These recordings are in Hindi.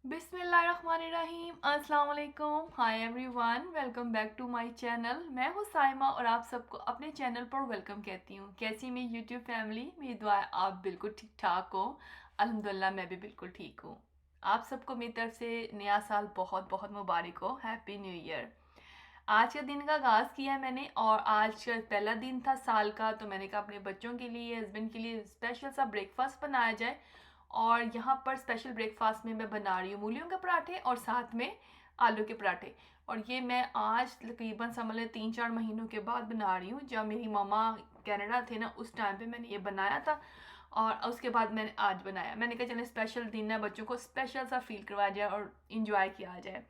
बिस्मिल्लाहिर्रहमानिर्रहीम, अस्सलाम वालेकुम, hi everyone, welcome back to my channel. मैं हूँ साइमा और आप सबको अपने चैनल पर वेलकम कहती हूँ। कैसी मेरी यूट्यूब फैमिली, मेरी दुआ है आप बिल्कुल ठीक ठाक हो। अल्हम्दुलिल्लाह मैं भी बिल्कुल ठीक हूँ। आप सबको मेरी तरफ से नया साल बहुत बहुत मुबारक हो, हैप्पी न्यू ईयर। आज के दिन का आगाज़ किया है मैंने और आज का पहला दिन था साल का, तो मैंने कहा अपने बच्चों के लिए, हस्बैंड के लिए स्पेशल सा ब्रेकफास्ट बनाया जाए। और यहाँ पर स्पेशल ब्रेकफास्ट में मैं बना रही हूँ मूलियों के पराठे और साथ में आलू के पराठे। और ये मैं आज तकरीबन समझ लें 3-4 महीनों के बाद बना रही हूँ। जब मेरी मामा कनाडा थे ना, उस टाइम पे मैंने ये बनाया था और उसके बाद मैंने आज बनाया। मैंने कहा चले स्पेशल दिन है, बच्चों को स्पेशल सा फील करवाया जाए और इंजॉय किया जाए।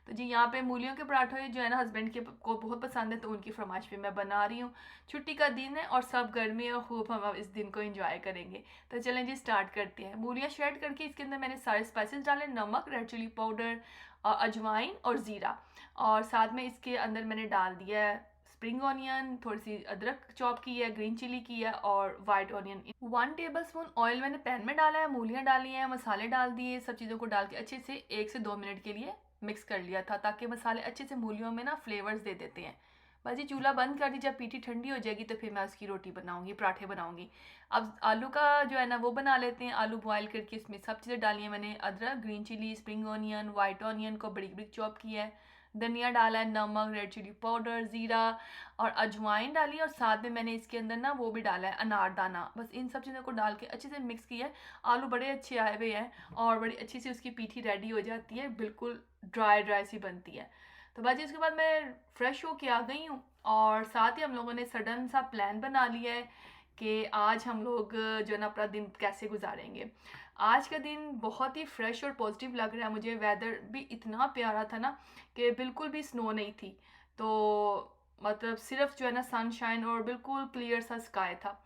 तो जी यहाँ पे मूलियों के पराठे जो है ना हस्बैंड के को बहुत पसंद है, तो उनकी फरमाइश पे मैं बना रही हूँ। छुट्टी का दिन है और सब गर्मी और खूब हम अब इस दिन को एंजॉय करेंगे। तो चलें जी स्टार्ट करते हैं। मूलियाँ श्रेड करके इसके अंदर मैंने सारे स्पाइसेस डाले, नमक, रेड चिली पाउडर, अजवाइन और ज़ीरा। और साथ में इसके अंदर मैंने डाल दिया है स्प्रिंग ऑनियन, थोड़ी सी अदरक चॉप की है, ग्रीन चिली की है और white onion. 1 table spoon oil मैंने पैन में डाला है, मूलियाँ डाली हैं, मसाले डाल दिए, सब चीज़ों को डाल के अच्छे से 1 से 2 मिनट के लिए मिक्स कर लिया था, ताकि मसाले अच्छे से मूलियों में ना फ्लेवर्स दे देते हैं। बस ये चूल्हा बंद कर दी, जब पीठी ठंडी हो जाएगी तो फिर मैं उसकी रोटी बनाऊंगी, पराठे बनाऊंगी। अब आलू का जो है ना वो बना लेते हैं। आलू बॉयल करके इसमें सब चीज़ें डाली हैं मैंने, अदरक, green chilli, spring onion, white onion को बड़ी बड़ी चॉप किया है, धनिया डाला है, नमक, रेड चिली पाउडर, ज़ीरा और अजवाइन डाली, और साथ में मैंने इसके अंदर ना वो भी डाला है अनारदाना। बस इन सब चीज़ों को डाल के अच्छे से मिक्स किया है। आलू बड़े अच्छे आए हुए हैं और बड़ी अच्छी सी उसकी पीठी रेडी हो जाती है, बिल्कुल ड्राई ड्राई सी बनती है। तो बाजी उसके बाद मैं फ्रेश होके आ गई हूँ और साथ ही हम लोगों ने सडन सा प्लान बना लिया है कि आज हम लोग जो है ना अपना दिन कैसे गुजारेंगे। आज का दिन बहुत ही फ्रेश और पॉजिटिव लग रहा है मुझे। वेदर भी इतना प्यारा था ना कि बिल्कुल भी स्नो नहीं थी, तो मतलब सिर्फ जो है ना सनशाइन और बिल्कुल क्लियर सा स्काई था।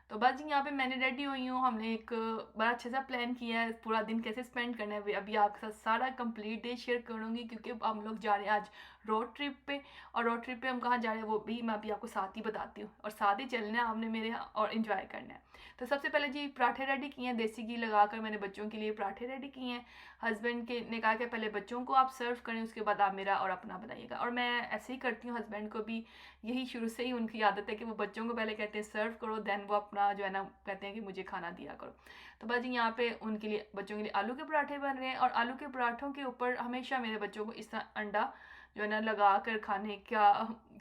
तो बस जी यहाँ पे मैंने रेडी हुई हूँ। हमने एक बड़ा अच्छा सा प्लान किया है पूरा दिन कैसे स्पेंड करना है, अभी आपके साथ सारा कंप्लीट डे शेयर करूँगी, क्योंकि हम लोग जा रहे हैं आज रोड ट्रिप पे। और रोड ट्रिप पे हम कहाँ जा रहे हैं वो भी मैं अभी आपको साथ ही बताती हूँ, और साथ ही चलना है आपने मेरे यहाँ और इन्जॉय करना है। तो सबसे पहले जी पराठे रेडी किए हैं, देसी घी लगाकर मैंने बच्चों के लिए पराठे रेडी किए हैं। हस्बैंड के ने कहा कि पहले बच्चों को आप सर्व करें, उसके बाद आप मेरा और अपना बनाइएगा। और मैं ऐसे ही करती हूँ, हस्बैंड को भी यही शुरू से ही उनकी आदत है कि वो बच्चों को पहले कहते हैं सर्व करो, देन वो अपना जो है ना कहते हैं कि मुझे खाना दिया करो। तो बाजी यहाँ पे उनके लिए, बच्चों के लिए आलू के पराठे बन रहे हैं, और आलू के पराठों के ऊपर हमेशा मेरे बच्चों को इस तरह अंडा जो है ना लगा कर खाने का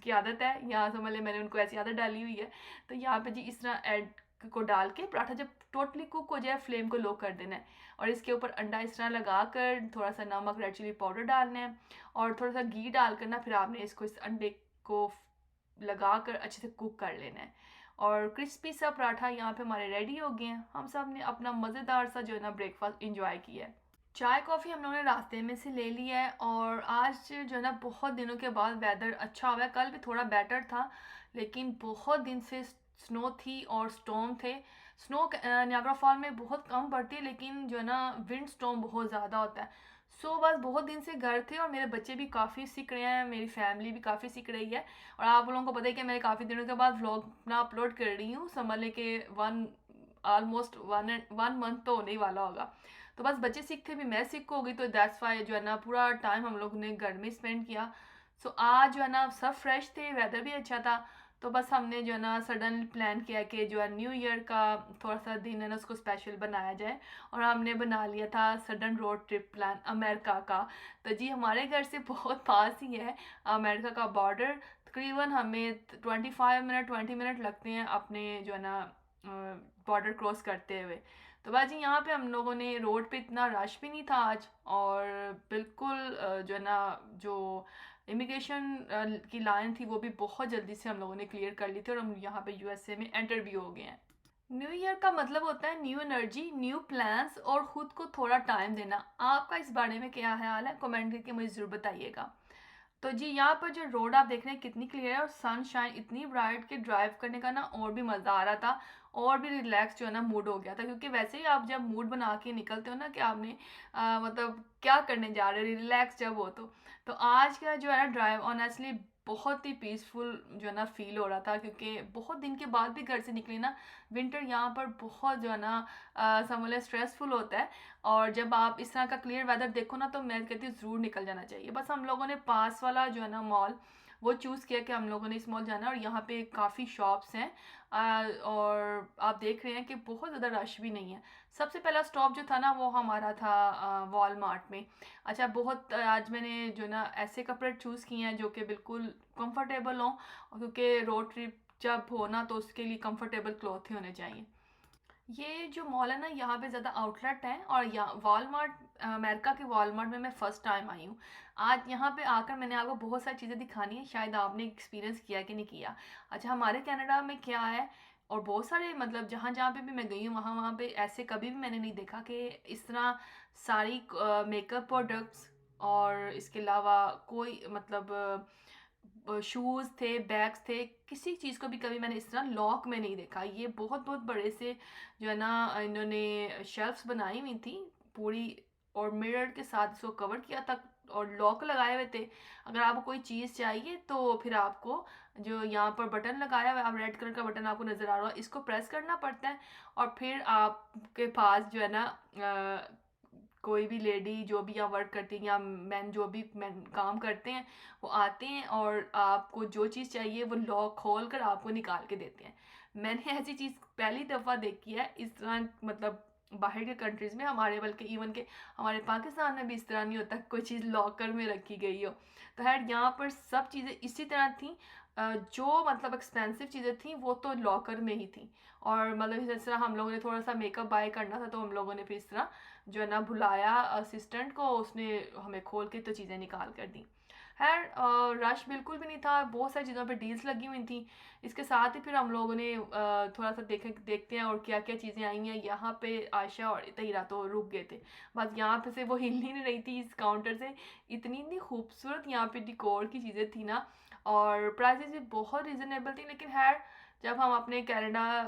की आदत है। यहाँ समझ लें मैंने उनको ऐसी आदत डाली हुई है। तो यहाँ पे जी इस तरह ऐड को डाल के पराठा जब टोटली कुक हो जाए फ्लेम को लो कर देना है, और इसके ऊपर अंडा इस तरह लगा कर थोड़ा सा नमक, रेड चिली पाउडर डालना है और थोड़ा सा घी डाल कर ना फिर आपने इसको, इस अंडे को लगा कर अच्छे से कुक कर लेना है। और क्रिस्पी सा पराठा यहाँ पे हमारे रेडी हो गए हैं। हम सब ने अपना मज़ेदार सा जो है ना ब्रेकफास्ट इंजॉय किया है। चाय कॉफ़ी हम लोगों ने रास्ते में से ले लिया है। और आज जो है ना बहुत दिनों के बाद वेदर अच्छा हुआ है, कल भी थोड़ा बेटर था, लेकिन बहुत दिन से स्नो थी और स्टॉर्म थे। स्नो नियाग्रा फॉल में बहुत कम पड़ती है, लेकिन जो है ना विंड स्टॉर्म बहुत ज़्यादा होता है। सो बस बहुत दिन से घर थे और मेरे बच्चे भी काफ़ी सीख रहे हैं, मेरी फैमिली भी काफ़ी सीख रही है। और आप लोगों को पता है कि मैं काफ़ी दिनों के बाद व्लॉग अपना अपलोड कर रही हूँ, समझ लें कि ऑलमोस्ट वन मंथ तो होने ही वाला होगा। तो बस बच्चे सीखते भी मैं सीख हो गई, तो दैट्स वाई जो है ना पूरा टाइम हम लोग ने घर में स्पेंड किया। सो आज जो है ना सब फ्रेश थे, वेदर भी अच्छा था। तो बस हमने जो है ना सडन प्लान किया कि जो है न्यू ईयर का थोड़ा सा दिन है ना उसको स्पेशल बनाया जाए, और हमने बना लिया था sudden road trip plan America का। तो जी हमारे घर से बहुत पास ही है अमेरिका का बॉर्डर, तकरीबन हमें 20 मिनट लगते हैं अपने जो है ना बॉर्डर क्रॉस करते हुए। तो बाजी यहाँ पे हम लोगों ने रोड पे इतना रश भी नहीं था आज, और बिल्कुल जो है ना जो इमिग्रेशन की लाइन थी वो भी बहुत जल्दी से हम लोगों ने क्लियर कर ली थी, और हम यहाँ पे यूएसए में एंटर भी हो गए हैं। न्यू ईयर का मतलब होता है न्यू एनर्जी, न्यू प्लान्स और खुद को थोड़ा टाइम देना। आपका इस बारे में क्या ख्याल है, कमेंट करके मुझे ज़रूर बताइएगा। तो जी यहाँ पर जो रोड आप देख रहे हैं कितनी क्लियर है और सनशाइन इतनी ब्राइट कि ड्राइव करने का ना और भी मज़ा आ रहा था, और भी रिलैक्स जो है ना मूड हो गया था। क्योंकि वैसे ही आप जब मूड बना के निकलते हो ना कि आपने मतलब क्या करने जा रहे हो, रिलैक्स जब हो तो आज का जो है ना ड्राइव ऑनेस्टली बहुत ही पीसफुल जो है ना फ़ील हो रहा था, क्योंकि बहुत दिन के बाद भी घर से निकली ना। विंटर यहाँ पर बहुत जो है ना समझ लें स्ट्रेसफुल होता है। और जब आप इस तरह का क्लियर वेदर देखो ना, तो मैं कहती हूँ ज़रूर निकल जाना चाहिए। बस हम लोगों ने पास वाला जो है ना मॉल, वो चूज़ किया कि हम लोगों ने इस मॉल जाना है, और यहाँ पे काफ़ी शॉप्स हैं। और आप देख रहे हैं कि बहुत ज़्यादा रश भी नहीं है। सबसे पहला स्टॉप जो था ना, वो हमारा था वॉलमार्ट में। अच्छा, बहुत आज मैंने जो ना ऐसे कपड़े चूज़ किए हैं जो कि बिल्कुल कंफर्टेबल हों, क्योंकि रोड ट्रिप जब हो ना, तो उसके लिए कंफर्टेबल क्लॉथ ही होने चाहिए। ये जो मॉल है ना, यहाँ पे ज़्यादा आउटलेट हैं, और यहाँ वॉलमार्ट, अमेरिका के वॉलमार्ट में मैं फ़र्स्ट टाइम आई हूँ। आज यहाँ पे आकर मैंने आपको बहुत सारी चीज़ें दिखानी है, शायद आपने एक्सपीरियंस किया कि नहीं किया। अच्छा, हमारे कनाडा में क्या है, और बहुत सारे मतलब जहाँ जहाँ पे भी मैं गई हूँ, वहाँ वहाँ पे ऐसे कभी भी मैंने नहीं देखा कि इस तरह सारी मेकअप प्रोडक्ट्स, और इसके अलावा कोई मतलब शूज़ थे, बैग्स थे, किसी चीज़ को भी कभी मैंने इस तरह लॉक में नहीं देखा। ये बहुत बहुत बड़े से जो है ना इन्होंने शेल्फ्स बनाई हुई थी पूरी, और मिरर के साथ इसको कवर किया था, और लॉक लगाए हुए थे। अगर आपको कोई चीज़ चाहिए तो फिर आपको जो यहाँ पर बटन लगाया हुआ है, आप रेड कलर का बटन आपको नज़र आ रहा है, इसको प्रेस करना पड़ता है, और फिर आपके पास जो है ना कोई भी लेडी जो भी यहाँ वर्क करती है, या मैन जो भी मैन काम करते हैं, वो आते हैं और आपको जो चीज़ चाहिए वो लॉक खोल कर आपको निकाल के देते हैं। मैंने ऐसी चीज़ पहली दफ़ा देखी है इस तरह, मतलब बाहर के कंट्रीज़ में, हमारे बल्कि इवन के हमारे पाकिस्तान में भी इस तरह नहीं होता कोई चीज़ लॉकर में रखी गई हो। तो खैर यहाँ पर सब चीज़ें इसी तरह थी। जो मतलब एक्सपेंसिव चीज़ें थी वो तो लॉकर में ही थी, और मतलब इस तरह हम लोगों ने थोड़ा सा मेकअप बाय करना था, तो हम लोगों ने फिर इस तरह जो है ना बुलाया असिस्टेंट को, उसने हमें खोल के तो चीज़ें निकाल कर दी। खैर रश बिल्कुल भी नहीं था, बहुत सारी चीज़ों पे डील्स लगी हुई थी। इसके साथ ही फिर हम लोगों ने थोड़ा सा देखते हैं और क्या क्या चीज़ें आई हैं। यहाँ पे आयशा और तहीरा तो रुक गए थे, बस यहाँ पे से वो हिल ही नहीं रही थी इस काउंटर से। इतनी इतनी खूबसूरत यहाँ पे डिकोर की चीज़ें थी ना, और प्राइसेस भी बहुत रिजनेबल थी। लेकिन खैर जब हम अपने कनाडा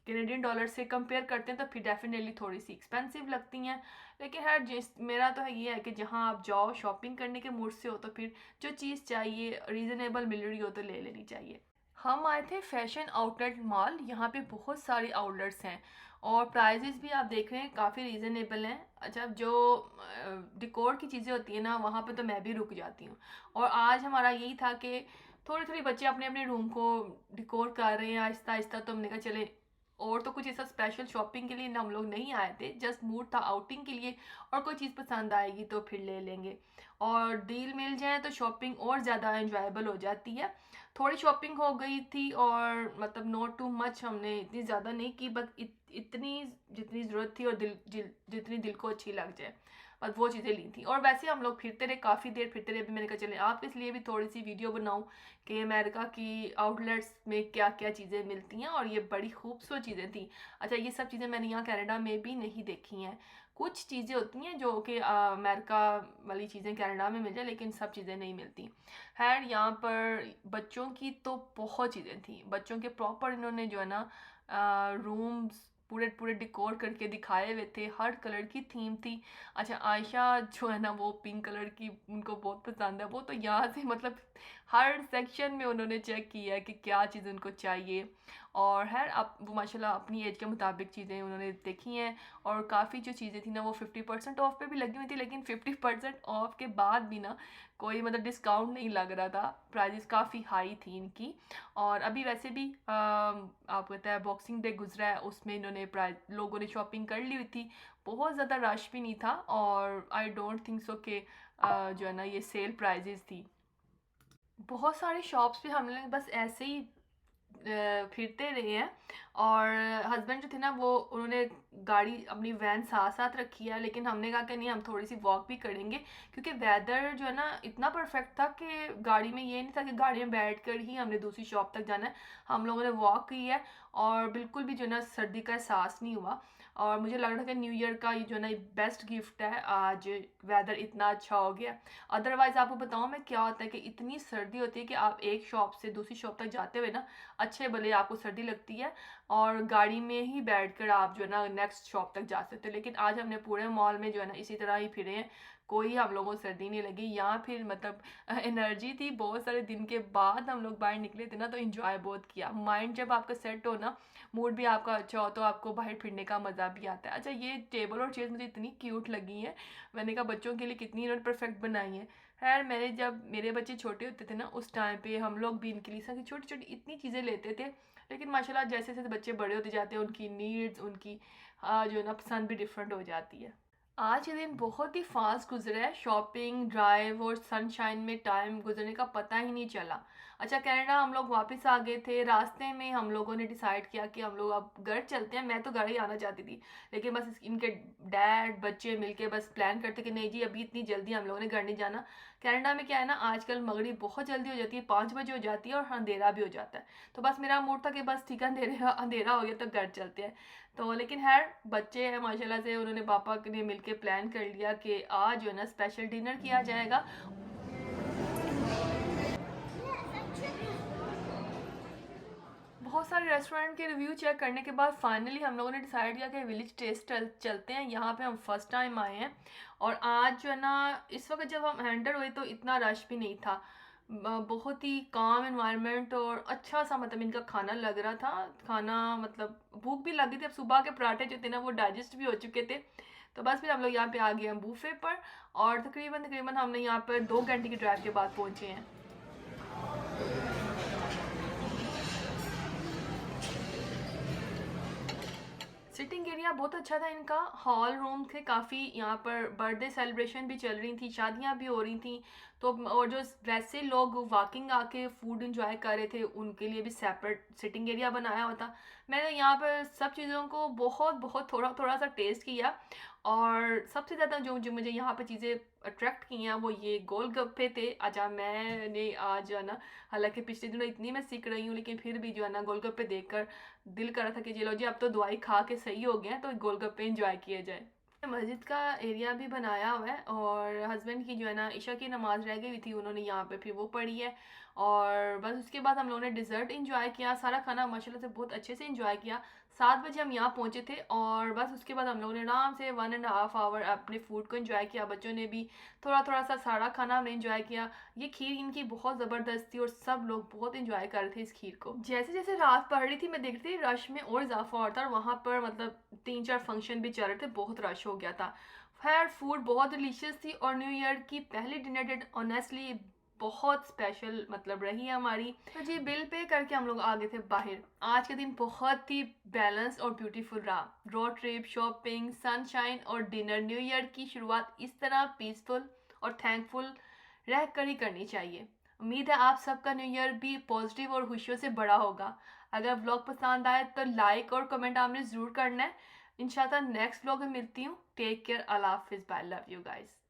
कैनेडियन डॉलर से कंपेयर करते हैं तो फिर डेफिनेटली थोड़ी सी एक्सपेंसिव लगती हैं। लेकिन खैर जिस मेरा तो है ये है कि जहाँ आप जाओ शॉपिंग करने के मूड से हो, तो फिर जो चीज़ चाहिए रीज़नेबल मिल रही हो तो ले लेनी चाहिए। हम आए थे फैशन आउटलेट मॉल, यहाँ पे बहुत सारे आउटलेट्स हैं, और प्राइजेस भी आप देख रहे हैं काफ़ी रीज़नेबल हैं। अच्छा, जो डिकोर की चीज़ें होती हैं ना, वहाँ पे तो मैं भी रुक जाती हूँ। और आज हमारा यही था कि थोड़ी थोड़ी बच्चे अपने अपने रूम को डिकोर कर रहे हैं आहिस्ता आहिस्ता, तो हमने कहा चले। और तो कुछ ऐसा स्पेशल शॉपिंग के लिए ना हम लोग नहीं आए थे, जस्ट मूड था आउटिंग के लिए, और कोई चीज़ पसंद आएगी तो फिर ले लेंगे। और डील मिल जाए तो शॉपिंग और ज़्यादा इंजॉयबल हो जाती है। थोड़ी शॉपिंग हो गई थी, और मतलब नॉट टू मच, हमने इतनी ज़्यादा नहीं की, बस इतनी जितनी ज़रूरत थी, और जितनी दिल को अच्छी लग जाए, बस वो चीज़ें ली थी। और वैसे हम लोग फिरते रहे, काफ़ी देर फिरते रहे। भी मैंने कहा चले आप इसलिए भी थोड़ी सी वीडियो बनाऊँ कि अमेरिका की आउटलेट्स में क्या क्या चीज़ें मिलती हैं, और ये बड़ी खूबसूरत चीज़ें थी। अच्छा, ये सब चीज़ें मैंने यहाँ कनाडा में भी नहीं देखी हैं। कुछ चीज़ें होती हैं जो कि अमेरिका वाली चीज़ें कनाडा में मिल जाए, लेकिन सब चीज़ें नहीं मिलती। खैर यहाँ पर बच्चों की तो बहुत चीज़ें थी, बच्चों के प्रॉपर इन्होंने जो है ना रूम्स पूरे पूरे डिकोर करके दिखाए हुए थे, हर कलर की थीम थी। अच्छा, आयशा जो है ना वो पिंक कलर की उनको बहुत पसंद है, वो तो यहाँ से मतलब हर सेक्शन में उन्होंने चेक किया है कि क्या चीज़ उनको चाहिए। और खैर अब वो माशाल्लाह अपनी एज के मुताबिक चीज़ें उन्होंने देखी हैं, और काफ़ी जो चीज़ें थी ना वो 50% ऑफ पे भी लगी हुई थी, लेकिन 50% ऑफ के बाद भी ना कोई मतलब डिस्काउंट नहीं लग रहा था, प्राइजेस काफ़ी हाई थी इनकी। और अभी वैसे भी आपको पता है बॉक्सिंग डे गुजरा है, उसमें इन्होंने प्राइस लोगों ने शॉपिंग कर ली हुई थी। बहुत ज़्यादा रश भी नहीं था, और आई डोंट थिंक सो कि जो है ना ये सेल प्राइजेस थी। बहुत सारे शॉप्स पे हम लोग बस ऐसे ही फिरते रहे हैं। और हस्बैंड जो थे ना वो उन्होंने गाड़ी अपनी वैन साथ साथ रखी है, लेकिन हमने कहा कि नहीं, हम थोड़ी सी वॉक भी करेंगे, क्योंकि वेदर जो है ना इतना परफेक्ट था कि गाड़ी में ये नहीं था कि गाड़ी में बैठ कर ही हमने दूसरी शॉप तक जाना है। हम लोगों ने वॉक की है, और बिल्कुल भी जो है ना सर्दी का एहसास नहीं हुआ। और मुझे लग रहा था कि न्यू ईयर का ये जो है ना बेस्ट गिफ्ट है, आज वेदर इतना अच्छा हो गया। अदरवाइज़ आपको बताऊँ मैं क्या होता है कि इतनी सर्दी होती है कि आप एक शॉप से दूसरी शॉप तक जाते हुए ना अच्छे भले आपको सर्दी लगती है और गाड़ी में ही बैठ कर आप जो है ना नेक्स्ट शॉप तक जा सकते हो, लेकिन आज हमने पूरे मॉल में जो है ना इसी तरह ही फिरे हैं, कोई हम लोगों को सर्दी नहीं लगी। यहाँ फिर मतलब एनर्जी थी, बहुत सारे दिन के बाद हम लोग बाहर निकले थे ना, तो इन्जॉय बहुत किया। माइंड जब आपका सेट हो ना, मूड भी आपका अच्छा हो, तो आपको बाहर फिरने का मज़ा भी आता है। अच्छा, ये टेबल और चेयर मुझे इतनी क्यूट लगी हैं, मैंने कहा बच्चों के लिए कितनी इन्होंने परफेक्ट बनाई है। खैर मैंने जब मेरे बच्चे छोटे होते थे ना उस टाइम पे हम लोग भी इनके लिए सब छोटी छोटी इतनी चीज़ें लेते थे, लेकिन माशाल्लाह जैसे जैसे बच्चे बड़े होते जाते हैं उनकी नीड्स, उनकी जो है ना पसंद भी डिफरेंट हो जाती है। आज के दिन बहुत ही फास्ट गुजरा है, शॉपिंग, ड्राइव और सनशाइन में टाइम गुजरने का पता ही नहीं चला। अच्छा, कनाडा हम लोग वापस आ गए थे, रास्ते में हम लोगों ने डिसाइड किया कि हम लोग अब घर चलते हैं। मैं तो घर ही आना चाहती थी, लेकिन बस इनके डैड बच्चे मिलके बस प्लान करते कि नहीं जी अभी इतनी जल्दी हम लोगों ने घर नहीं जाना। कनाडा में क्या है ना, आजकल मगरिब बहुत जल्दी हो जाती है, 5 बजे हो जाती है और अंधेरा भी हो जाता है। तो बस मेरा मूड था कि बस ठीक है, अंधेरा अंधेरा हो गया तो घर चलते हैं। तो लेकिन खैर बच्चे हैं माशाल्लाह से, उन्होंने पापा के लिए मिलके प्लान कर लिया कि आज जो है ना स्पेशल डिनर किया जाएगा। बहुत सारे रेस्टोरेंट के रिव्यू चेक करने के बाद फाइनली हम लोगों ने डिसाइड किया कि विलेज टेस्ट चलते हैं। यहाँ पे हम फर्स्ट टाइम आए हैं और आज जो है ना इस वक्त जब हम एंटर हुए तो इतना रश भी नहीं था, बहुत ही काम एनवायरनमेंट और अच्छा सा मतलब इनका खाना लग रहा था। खाना मतलब भूख भी लगी थी, अब सुबह के पराठे जो थे ना वो डाइजेस्ट भी हो चुके थे। तो बस फिर हम लोग यहाँ पे आ गए हैं बूफे पर, और तकरीबन तकरीबन हमने यहाँ पर 2 घंटे की ड्राइव के बाद पहुँचे हैं। सिटिंग एरिया बहुत अच्छा था इनका, हॉल रूम थे काफ़ी, यहाँ पर बर्थडे सेलिब्रेशन भी चल रही थी, शादियाँ भी हो रही थी। तो और जो वैसे लोग वॉकिंग आके फूड इंजॉय कर रहे थे उनके लिए भी सेपरेट सिटिंग एरिया बनाया हुआ था। मैंने यहाँ पर सब चीज़ों को बहुत बहुत थोड़ा थोड़ा सा टेस्ट किया, और सबसे ज़्यादा जो जो मुझे यहाँ पर चीज़ें अट्रैक्ट की हैं वो ये गोलगप्पे थे। अच्छा, मैंने आज जो है ना, हालांकि पिछले दिनों इतनी मैं सीख रही हूँ लेकिन फिर भी जो है ना गोलगप्पे देखकर दिल कर रहा था कि चलो जी अब तो दवाई खा के सही हो गया तो गोलगप्पे इंजॉय किए जाए। मस्जिद का एरिया भी बनाया हुआ है, और हस्बैंड की जो है ना इशा की नमाज़ रह गई थी, उन्होंने यहाँ पे फिर वो पढ़ी है। और बस उसके बाद हम लोगों ने डिज़र्ट इंजॉय किया, सारा खाना माशाल्लाह से बहुत अच्छे से इंजॉय किया। 7 बजे हम यहाँ पहुँचे थे और बस उसके बाद हम लोगों ने आराम से 1.5 आवर अपने फूड को इंजॉय किया। बच्चों ने भी थोड़ा थोड़ा सा सारा खाना हमने इंजॉय किया। ये खीर इनकी बहुत ज़बरदस्त थी और सब लोग बहुत इंजॉय कर रहे थे इस खीर को। जैसे जैसे रात बढ़ रही थी मैं देखती थी रश में और इजाफा हो रहा था, और वहाँ पर मतलब 3-4 फंक्शन भी चल रहे थे, बहुत रश हो गया था। खैर फूड बहुत डिलीशियस थी, और न्यू ईयर की पहली डिनर डेट ऑनेस्टली बहुत स्पेशल मतलब रही है हमारी। तो जी बिल पे करके हम लोग आ गए थे बाहर। आज के दिन बहुत ही बैलेंस और ब्यूटीफुल रहा, रोड ट्रिप, शॉपिंग, सनशाइन और डिनर। न्यू ईयर की शुरुआत इस तरह पीसफुल और थैंकफुल रह कर ही करनी चाहिए। उम्मीद है आप सबका न्यू ईयर भी पॉजिटिव और खुशियों से बड़ा होगा। अगर व्लॉग पसंद आए तो लाइक और कमेंट आपने ज़रूर करना है। इंशाल्लाह नेक्स्ट व्लॉग में मिलती हूँ। टेक केयर, अल्लाह हाफिज़, बाय, लव यू गाइस।